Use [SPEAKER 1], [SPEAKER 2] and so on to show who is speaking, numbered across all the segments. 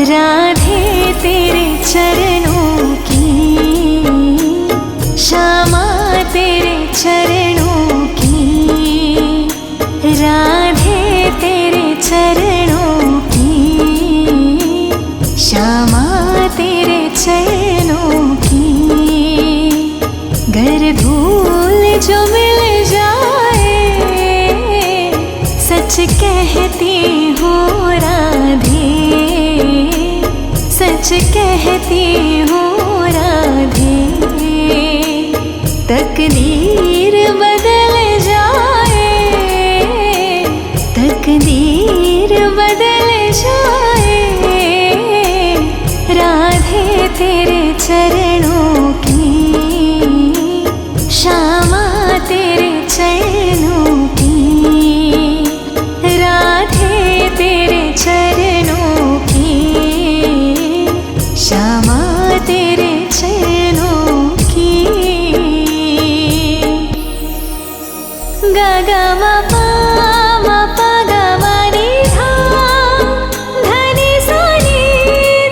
[SPEAKER 1] राधे तेरे चरणों की, श्यामा तेरे चरणों की, राधे तेरे चरणों की, श्यामा तेरे चरणों की। गर भूल जो मिल जाए, सच कहती हूँ राधे, सच कहती हूँ राधे। तकदीर बदल जाए, तकदीर बदल जाए, राधे तेरे चरणों की, श्यामा तेरे चरणों की, राधे तेरे चरणों की, श्यामा तेरे चरणों की। गा गा मा पा गा मा नी धा, धनी सा नी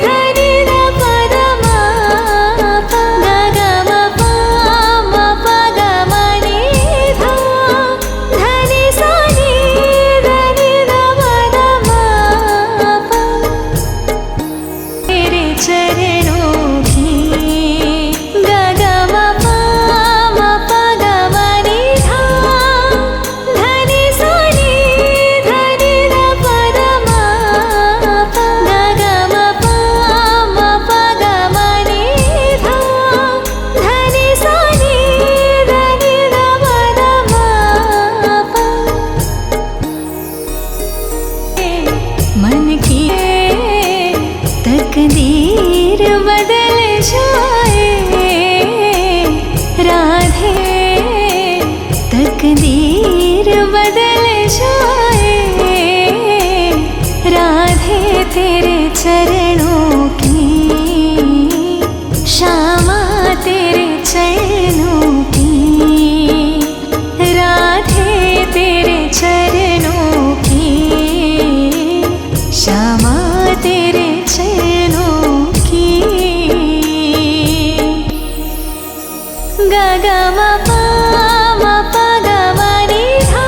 [SPEAKER 1] धनी धा पा दा मा पा। गा गा मा पा गा मा नी धा, धनी सा नी धनी धा पा दा मा पा। तेरे चरणों की, गा गा मा पा गा मा नी धा, धनी सा नी धनी धा पा दा मा पा। गा गा मा पा गा मा नी धा, धनी सा नी धनी धा पा दा मा पा। मन की तकदीर बदल जाए, राधे तकदीर बदल जाए, राधे तेरे चरणों की, श्यामा तेरे चरणों की, राधे तेरे चरणों की, श्यामा तेरे चरणों की। गा गा मा पा गा मा नी धा,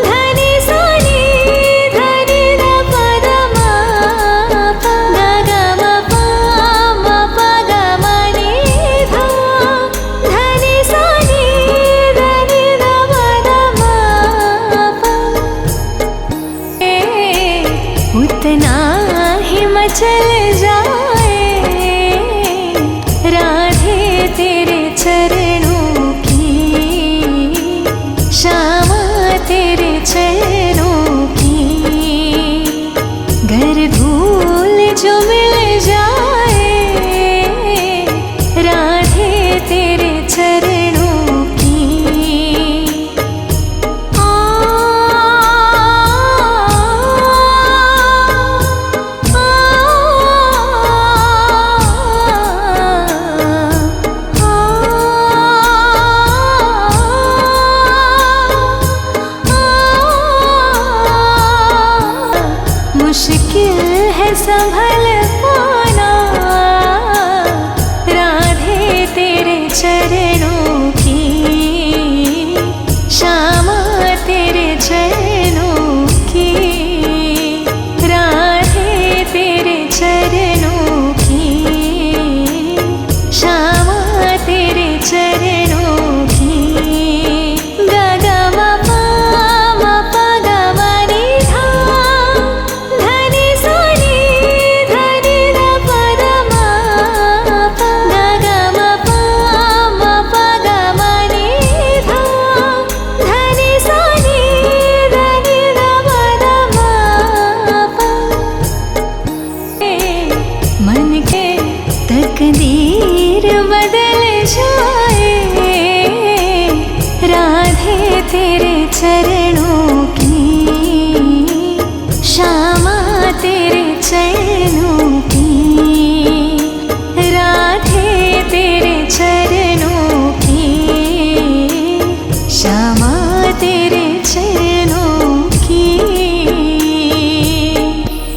[SPEAKER 1] धनी सा नी धनी धा पा दा मा पा। गा गा मा पा गा मा नी धा, धनी सा नी धनी धा पा दा मा पा। उतना ही मचल जाए, राधे तेरे चरणों की, श्यामा तेरे चरणों की। गर धूल जो मिल जाए, राधे तेरे चरणों की। मुश्किल है संभल पाना, राधे तेरे चरणों की, श्यामा तेरे चरणों की, राधे तेरे चरणों की, श्यामा तेरे चरणों की। गा गा मा पा गा मा नी धा, धनी सा नी धनी धा पा दा मा पा। गा गा मा पा गा मा नी धा, धनी सा नी धनी धा पा दा मा पा। मन के तकदीर बदल जाए, राधे तेरे चरणों की, श्यामा तेरे चरणों की, राधे तेरे चरणों की, श्यामा तेरे चरणों